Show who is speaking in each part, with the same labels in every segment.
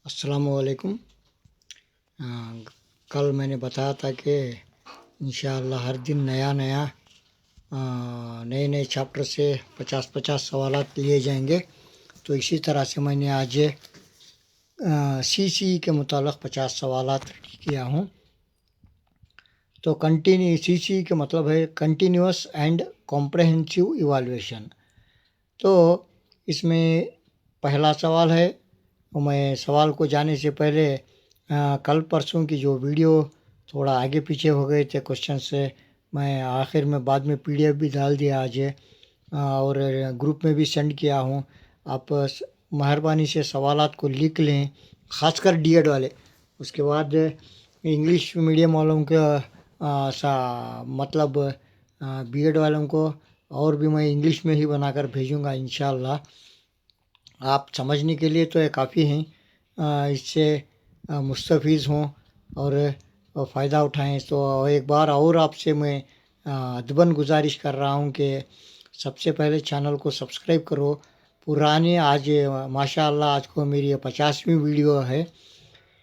Speaker 1: अस्सलामुअलैकुम। अ, कल मैंने बताया था कि इंशाअल्लाह हर दिन नए नए चैप्टर से 50-50 सवालात लिए जाएंगे। तो इसी तरह से मैंने आज सी के मुतालिक 50 सवालात रेडी किया हूँ। तो सी का मतलब है कंटिन्यूअस एंड कॉम्प्रहेंसिव इवाल्यूएशन। तो इसमें पहला सवाल है, मैं सवाल को जाने से पहले कल परसों की जो वीडियो थोड़ा आगे पीछे हो गए थे क्वेश्चन से, मैं आखिर में बाद में पीडीएफ भी डाल दिया आज और ग्रुप में भी सेंड किया हूँ। आप मेहरबानी से सवालात को लिख लें, ख़ासकर डीएड वाले। उसके बाद इंग्लिश मीडियम वालों का मतलब बीएड वालों को और भी मैं इंग्लिश में ही बनाकर भेजूँगा इंशाअल्लाह। आप समझने के लिए तो ये काफ़ी हैं, इससे मुस्तफ़ीज़ हों और फ़ायदा उठाएं। तो एक बार और आपसे मैं अदबन गुजारिश कर रहा हूँ कि सबसे पहले चैनल को सब्सक्राइब करो। पुराने आज माशाअल्लाह आज को मेरी 50वीं वीडियो है।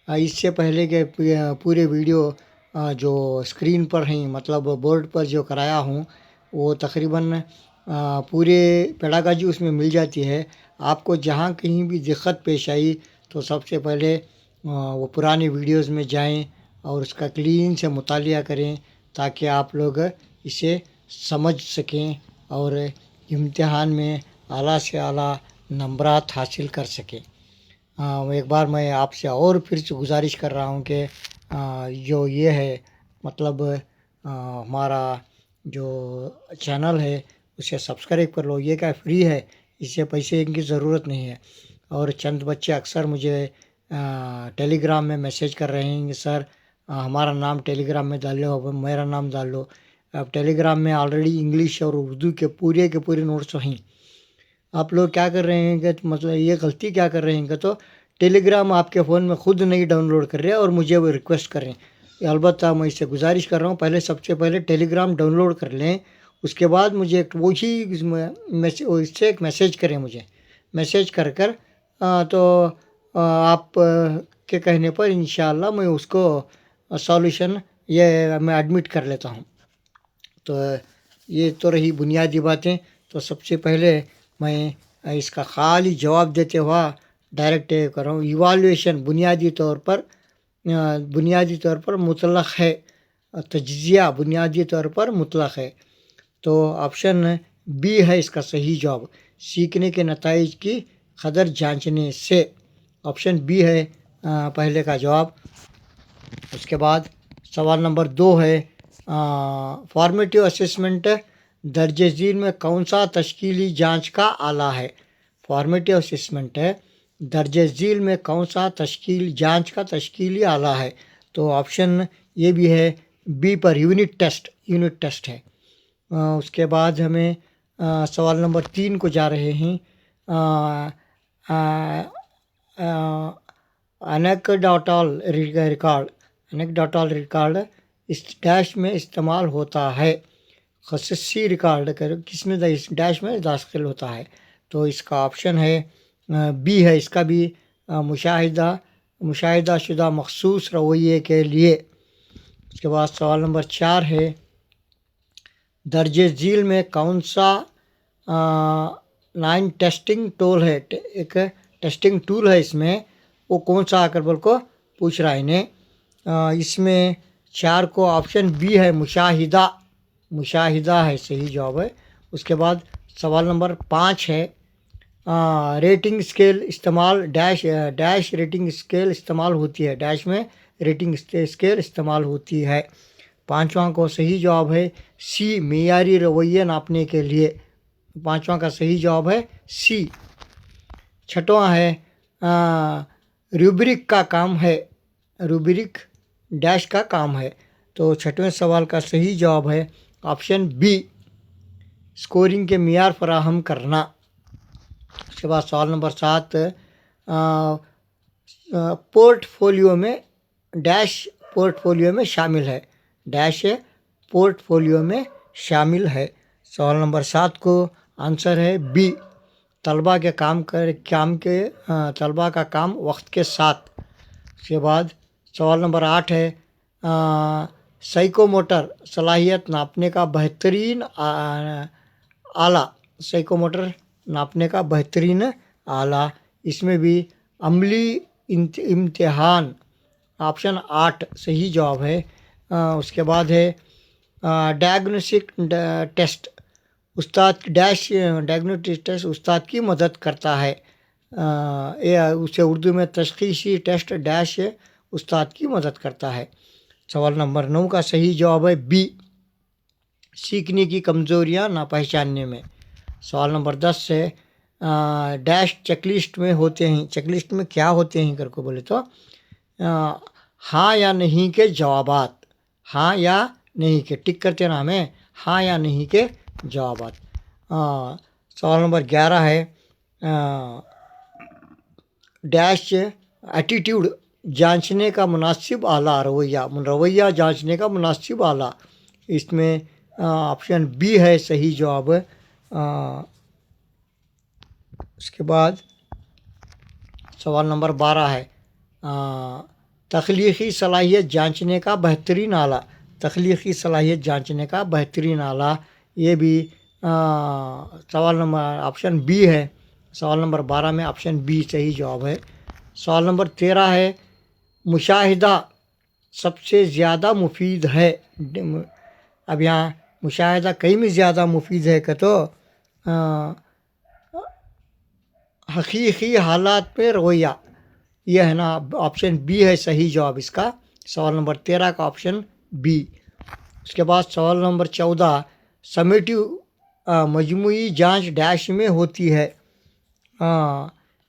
Speaker 1: इससे पहले के पूरे वीडियो जो स्क्रीन पर हैं, मतलब बोर्ड पर जो कराया हूँ, वो तकरीबन पूरे पेडागॉजी उसमें मिल जाती है। आपको जहाँ कहीं भी दिक्कत पेश आई तो सबसे पहले वो पुरानी वीडियोस में जाएं और उसका क्लीन से मुतालिया करें ताकि आप लोग इसे समझ सकें और इम्तिहान में आला से आला नंबरात हासिल कर सकें। एक बार मैं आपसे और फिर से गुजारिश कर रहा हूँ कि जो ये है मतलब हमारा जो चैनल है उसे सब्सक्राइब कर लो। ये क्या फ्री है, इसे पैसे की ज़रूरत नहीं है। और चंद बच्चे अक्सर मुझे टेलीग्राम में मैसेज कर रहे हैं कि सर हमारा नाम टेलीग्राम में डाल लो, मेरा नाम डाल लो। अब टेलीग्राम में ऑलरेडी इंग्लिश और उर्दू के पूरे नोट्स हैं। आप लोग क्या कर रहे हैं कि मतलब ये गलती क्या कर रहे हैं तो टेलीग्राम आपके फ़ोन में खुद नहीं डाउनलोड कर रहे हैं और मुझे वो रिक्वेस्ट कर रहे हैं। अलबत्ता मैं इससे गुजारिश कर रहा हूँ, पहले सबसे पहले टेलीग्राम डाउनलोड कर लें, उसके बाद मुझे वही इससे एक मैसेज करें, मुझे मैसेज कर तो आप के कहने पर इंशाअल्लाह मैं उसको सॉल्यूशन ये मैं एडमिट कर लेता हूँ। तो ये तो रही बुनियादी बातें। तो सबसे पहले मैं इसका खाली जवाब देते हुआ डायरेक्ट कर रहा हूँ। इवाल्यूएशन बुनियादी तौर पर मुतलक है, तज्जिया बुनियादी तौर पर मुतलक है। तो ऑप्शन बी है इसका सही जवाब, सीखने के नताइज की कदर जांचने से। ऑप्शन बी है पहले का जवाब। उसके बाद सवाल नंबर 2 है, फॉर्मेटिव असेसमेंट दर्जे झील में कौन सा तश्कीली जांच का आला है। फॉर्मेटिव असेसमेंट है दर्जे झील में कौन सा जांच का तश्कीली आला है। तो ऑप्शन ये भी है बी पर यूनिट टेस्ट है। उसके बाद हमें सवाल नंबर 3 को जा रहे हैं। एनेक्डोटल रिकॉर्ड इस डैश में इस्तेमाल होता है। खसूसी रिकॉर्ड किसमें इस डैश में दाखिल होता है। तो इसका ऑप्शन है बी है, इसका भी मुशाहिदा शुदा मखसूस रवैये के लिए। उसके बाद सवाल नंबर 4 है, दर्जे झील में कौन सा लाइन टेस्टिंग टूल है। एक टेस्टिंग टूल है, इसमें वो कौन सा आकर बोल को पूछ रहा है इन्हें। इसमें 4 को ऑप्शन बी है मुशाहिदा है सही जवाब है। उसके बाद सवाल नंबर 5 है, रेटिंग स्केल इस्तेमाल डैश रेटिंग स्केल इस्तेमाल होती है। डैश में रेटिंग स्केल इस्तेमाल होती है। 5वां को सही जवाब है सी, मेयारी रवैया नापने के लिए। 5वां का सही जवाब है सी। 6वां है, रूब्रिक का काम है, रूब्रिक डैश का काम है। तो 6वें सवाल का सही जवाब है ऑप्शन बी, स्कोरिंग के मियार फराहम करना। उसके बाद सवाल नंबर 7, पोर्टफोलियो में डैश पोर्टफोलियो में शामिल है। डैश पोर्टफोलियो में शामिल है। सवाल नंबर 7 को आंसर है बी, तलबा का काम वक्त के साथ उसके बाद सवाल नंबर 8 है साइकोमोटर सलाहियत नापने का बेहतरीन आला। साइकोमोटर नापने का बेहतरीन आला, इसमें भी अमली इम्तिहान, ऑप्शन 8 सही जवाब है। उसके बाद है डायग्नोस्टिक टेस्ट उस्ताद डैश डायग्नोस्टिक टेस्ट उस्ताद की मदद करता है। उसे उर्दू में तशखीसी टेस्ट डैश उस्ताद की मदद करता है। सवाल नंबर 9 का सही जवाब है बी, सीखने की कमज़ोरियाँ ना पहचानने में। सवाल नंबर 10 है डैश चेकलिस्ट में होते हैं। चेकलिस्ट में क्या होते हैं करके बोले तो हाँ या नहीं के जवाबात, हाँ या नहीं के टिक करते ना हमें, हाँ या नहीं के जवाबात। सवाल नंबर 11 है डैश एटीट्यूड जांचने का मुनासिब आला रवैया, रवैया जांचने का मुनासिब आला, इसमें ऑप्शन बी है सही जवाब। उसके बाद सवाल नंबर 12 है तख्लीक़ी सलाहियत जांचने का बेहतरीन आला। तख्लीक़ी सलाहियत जांचने का बेहतरीन आला, ये भी सवाल नंबर ऑप्शन बी है। सवाल नंबर 12 में ऑप्शन बी सही जवाब है। सवाल नंबर 13 है मुशाहिदा सबसे ज़्यादा मुफीद है। अब यहाँ मुशाहिदा कई में ज़्यादा मुफीद है तो हकीकी हालात पे रवैया, यह है ना, ऑप्शन बी है सही जवाब इसका। सवाल नंबर 13 का ऑप्शन बी। उसके बाद सवाल नंबर 14 समेटिव मजमुई जांच डैश में होती है।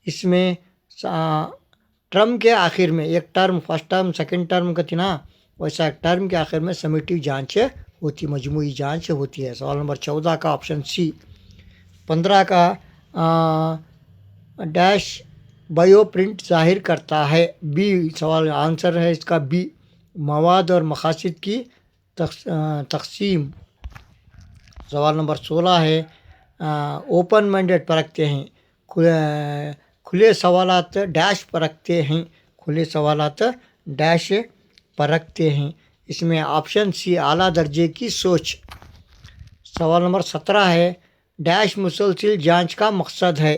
Speaker 1: इसमें टर्म के आखिर में, एक term first term second term का थी ना, वैसा टर्म के आखिर में समेटिव जांच होती, मजमुई जांच होती है। सवाल नंबर 14 का ऑप्शन सी। 15 का डैश बायोप्रिंट जाहिर करता है। बी सवाल आंसर है इसका बी, मवाद और मकासद की तकसीम। सवाल नंबर 16 है ओपन माइंडेड परखते हैं, खुले सवालात डैश परखते हैं, खुले सवालात डैश परखते हैं, इसमें ऑप्शन सी आला दर्जे की सोच। सवाल नंबर 17 है डैश मुसलसिल जांच का मकसद है।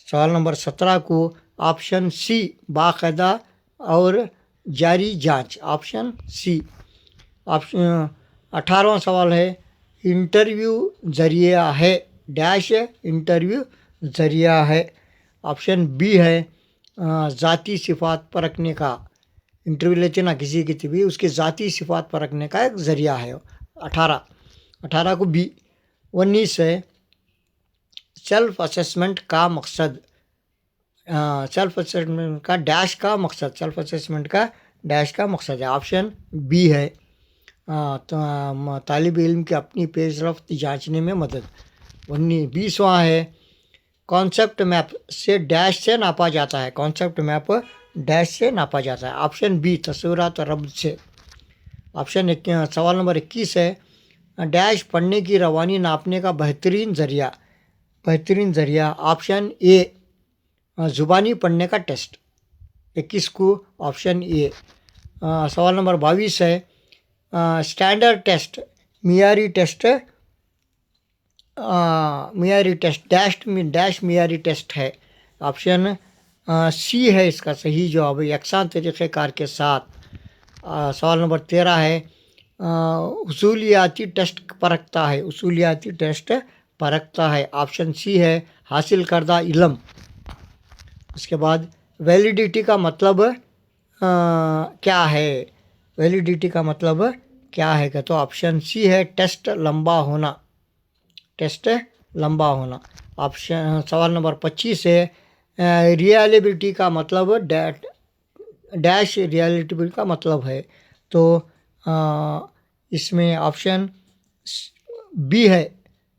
Speaker 1: सवाल नंबर 17 को ऑप्शन सी बाकायदा और जारी जांच, ऑप्शन सी। ऑप्शन 18वां सवाल है इंटरव्यू ज़रिया है, डैश इंटरव्यू ज़रिया है, ऑप्शन बी है ज़ाती सिफ़ात परखने का, इंटरव्यू लेते ना किसी की भी, उसके ज़ाती सिफ़ात परखने का एक ज़रिया है। 18 को बी। 19 है सेल्फ असेसमेंट का मकसद, सेल्फ असेसमेंट का डैश का मकसद, सेल्फ असेसमेंट का डैश का मकसद है, ऑप्शन बी है तालिब इल्म की अपनी पेशरफ्त जांचने में मदद। 20वां है कॉन्सेप्ट मैप से डैश से नापा जाता है, कॉन्सेप्ट मैप डैश से नापा जाता है, ऑप्शन बी तस्वीरात और रब्त से। ऑप्शन सवाल नंबर 21 है डैश पढ़ने की रवानी नापने का बेहतरीन ज़रिया, ऑप्शन ए ज़ुबानी पढ़ने का टेस्ट। 21 को ऑप्शन ए। सवाल नंबर 22 है स्टैंडर्ड टेस्ट मियारी टेस्ट डैश मियारी टेस्ट है, ऑप्शन सी है इसका सही जवाब है, यकसां तरीक़ेकार के साथ। सवाल नंबर 13 है उसूलियाती टेस्ट परखता है, उसूलियाती टेस्ट परखता है, ऑप्शन सी है हासिल करदा इल्म। उसके बाद वैलिडिटी का मतलब क्या है, वैलिडिटी का मतलब क्या है तो ऑप्शन सी है टेस्ट लंबा होना, टेस्ट लंबा होना। ऑप्शन सवाल नंबर 25 है रियलिबिलिटी का मतलब डैश रियलिबिलिटी का मतलब है, तो इसमें ऑप्शन बी है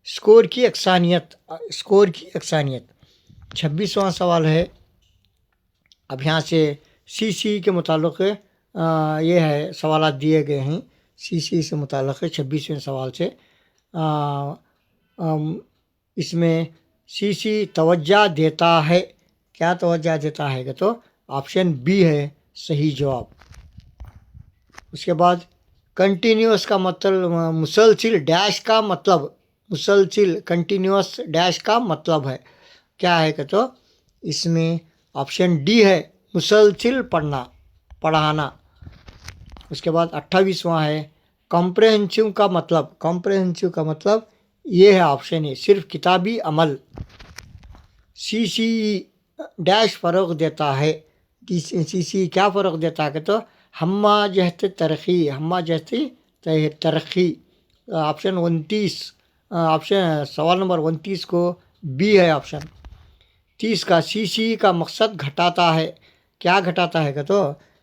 Speaker 1: स्कोर की अक्सानियत, स्कोर की अक्सानियत। 26वां सवाल है अब यहाँ से सी के मुताल्लिक़ ये है सवाल दिए गए हैं, सी से मुताल्लिक़ 26वें सवाल से। इसमें सी तवज्जा देता है, क्या तवज्जा देता है तो ऑप्शन बी है सही जवाब। उसके बाद कंटिन्यूस का मतलब मुसलसिल डैश का मतलब, मुसलसिल कंटिन्यूस डैश का मतलब है क्या है कि तो इसमें ऑप्शन डी है, मुसलसिल पढ़ाना। उसके बाद 28वां है कॉम्प्रहेंसिव का मतलब, कॉम्प्रहेंसिव का मतलब ये है ऑप्शन ए, सिर्फ किताबी अमल। CCE डैश फ़रोग़ देता है, CCE क्या फ़रोग़ देता है कि तो हम्मा जहत तरक्की, हम्मा जहती तरक्की। ऑप्शन 29, ऑप्शन सवाल नंबर 29 को बी है ऑप्शन। 30 का CCE का मकसद घटाता है, क्या घटाता है कि तो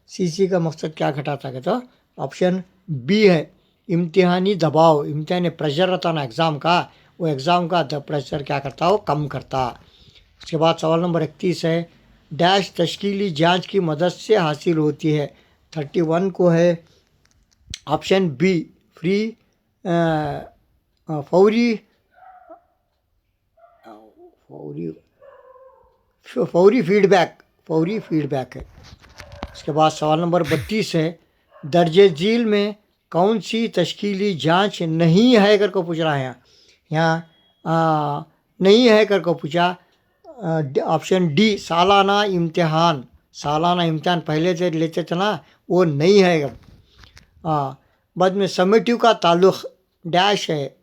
Speaker 1: CCE का मकसद क्या घटाता है कि तो ऑप्शन बी है, इम्तिहानी दबाव, इम्तिहानी प्रेशर रहता ना एग्ज़ाम का, वो एग्ज़ाम का प्रेशर क्या करता हो, कम करता। उसके बाद सवाल नंबर 31 है डैश तश्कीली जांच की मदद से हासिल होती है। 31 को है ऑप्शन बी, फ्री फौरी फौरी फौरी फीडबैक, फौरी फीडबैक है। उसके बाद सवाल नंबर 32 है दर्जे झील में कौन सी तश्कीली जांच नहीं है कर को पूछ रहा है यहाँ नहीं है कर को पूछा। ऑप्शन डी सालाना इम्तिहान, सालाना इम्तिहान पहले से लेते थे ना, वो नहीं है अब। बाद में समेटिव का ताल्लुक़ डैश है,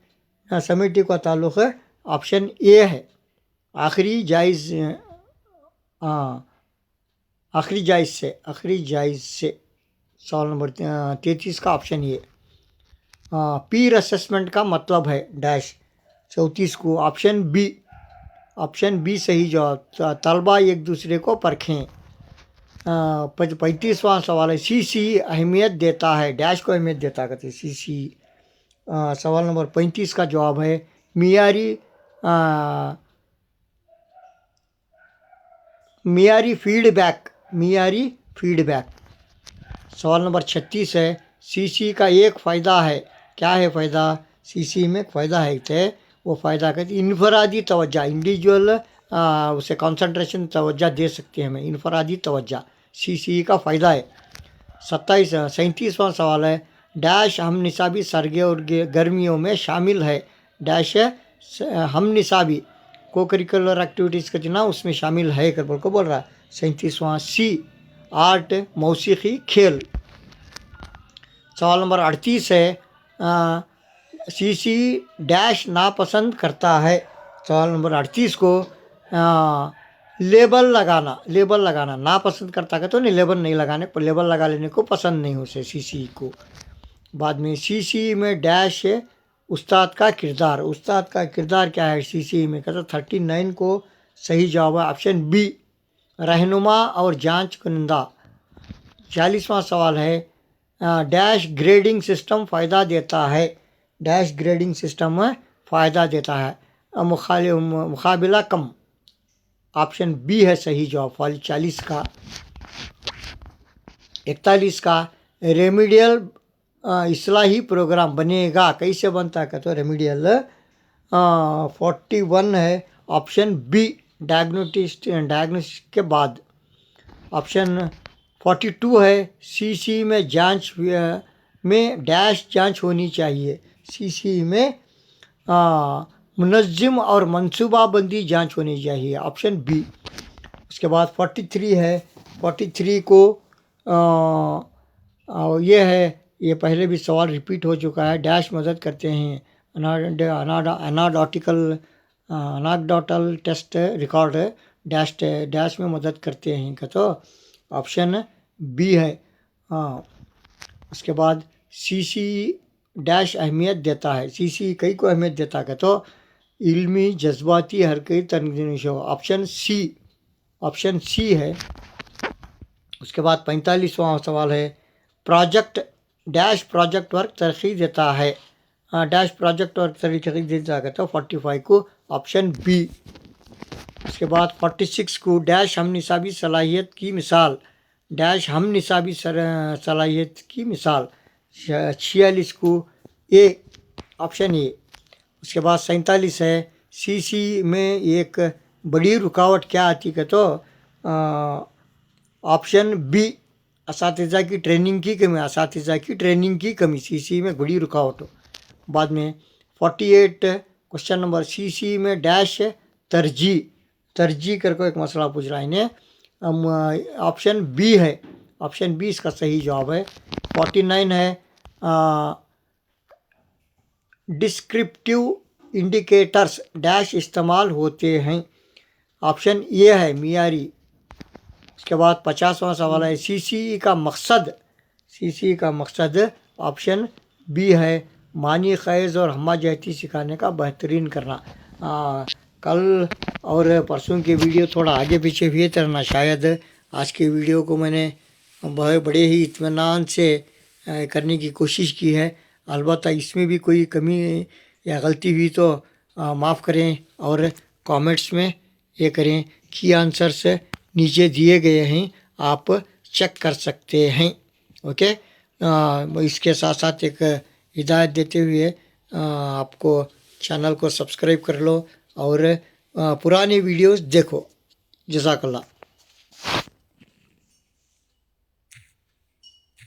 Speaker 1: समेटिव का ताल्लुक़ है ऑप्शन ए है, आखिरी जायज़, आखिरी जायज़ से, आखिरी जायज़ से। सवाल नंबर 33 का ऑप्शन ये। पीर असेसमेंट का मतलब है डैश। 34 को ऑप्शन बी, ऑप्शन बी सही जवाब, तलबा एक दूसरे को परखें। 35वां सवाल है CCE अहमियत देता है, डैश को अहमियत देता कहते हैं CCE। सवाल नंबर 35 का जवाब है मियारी फीडबैक, मियारी फीडबैक। सवाल नंबर 36 है CCE का एक फ़ायदा है, क्या है फ़ायदा, CCE में एक फ़ायदा है थे, वो फ़ायदा कहते इनफरादी तवज्जा, इंडिविजुअल उसे कंसंट्रेशन तवज्जा दे सकते हैं हमें, इनफरादी तवज्जा CCE का फ़ायदा है। 37वां सवाल है डैश हम निसाबी सरगे और गर्मियों में शामिल है, डैश हम निसाबी को करिकुलर एक्टिविटीज़ का जना उसमें शामिल है कर बोल को बोल रहा है। 37वां सी आर्ट, मौसीकी, खेल। सवाल नंबर 38 है CCE डैश नापसंद करता है। सवाल नंबर 38 को लेबल लगाना, लेबल लगाना नापसंद करता है तो नहीं, लेबल नहीं लगाने पर, लेबल लगा लेने को पसंद नहीं उसे CCE को। बाद में CCE में डैश है उस्ताद का किरदार, उस्ताद का किरदार क्या है CCE में कहते 39 को सही जवाब है ऑप्शन बी, रहनुमा और जांच कुनिंदा। 40वां सवाल है डैश ग्रेडिंग सिस्टम फ़ायदा देता है, डैश ग्रेडिंग सिस्टम में फ़ायदा देता है, मुकाबला कम, ऑप्शन बी है सही जवाब 40 का। 41 का रेमिडियल इस्लाही प्रोग्राम बनेगा, कैसे बनता है तो रेमिडियल 41 है ऑप्शन बी, डायग्नोस्टिक के बाद। ऑप्शन 42 है CCE में जांच में डैश जांच होनी चाहिए, CCE में मुनज़्ज़म और मनसूबाबंदी जांच होनी चाहिए, ऑप्शन बी। उसके बाद 43 है, 43 को ये है, ये पहले भी सवाल रिपीट हो चुका है, डैश मदद करते हैं अनाडोटल टेस्ट रिकॉर्ड डैश में मदद करते हैं का तो ऑप्शन बी है। उसके बाद CCE डैश अहमियत देता है, CCE कई को अहमियत देता है तो इल्मी जज्बाती हरकती तनज़ीम, ऑप्शन सी, ऑप्शन सी है। उसके बाद 45वां सवाल है प्रोजेक्ट डैश प्रोजेक्ट वर्क तरक्की देता है, डैश प्रोजेक्ट वर्क तरक्की देता है तो 45 को ऑप्शन बी। उसके बाद 46 को डैश हम निसाबी सलाहियत की मिसाल, डैश हम निसाबी सलाहियत की मिसाल, 46 को ए, ऑप्शन ए। उसके बाद 47 है CCE में एक बड़ी रुकावट क्या आती है तो ऑप्शन बी, असातिज़ा की ट्रेनिंग की कमी, असातिज़ा की ट्रेनिंग की कमी, सीसी में बड़ी रुकावट। बाद में 48 क्वेश्चन नंबर सीसी में डैश तरजीह, तरजीह करके एक मसला पूछ रहा है इन्हें। ऑप्शन बी है, ऑप्शन बी इसका सही जवाब है। 49 है डिस्क्रिप्टिव इंडिकेटर्स डैश इस्तेमाल होते हैं, ऑप्शन ए है मियारी। उसके बाद 50वां सवाल है सीसी का मकसद, सीसी का मकसद ऑप्शन बी है मानी ख़ैज़ और हम्मा जहती सिखाने का बेहतरीन करना। कल और परसों के वीडियो थोड़ा आगे पीछे हुए तरना, शायद आज के वीडियो को मैंने बहुत बड़े ही इत्मीनान से करने की कोशिश की है। अलबत्ता इसमें भी कोई कमी या गलती हुई तो माफ़ करें और कमेंट्स में ये करें कि आंसर्स नीचे दिए गए हैं, आप चेक कर सकते हैं। ओके, इसके साथ साथ एक हिदायत देते हुए आपको चैनल को सब्सक्राइब कर लो और पुराने वीडियोस देखो। जज़ाकल्लाह।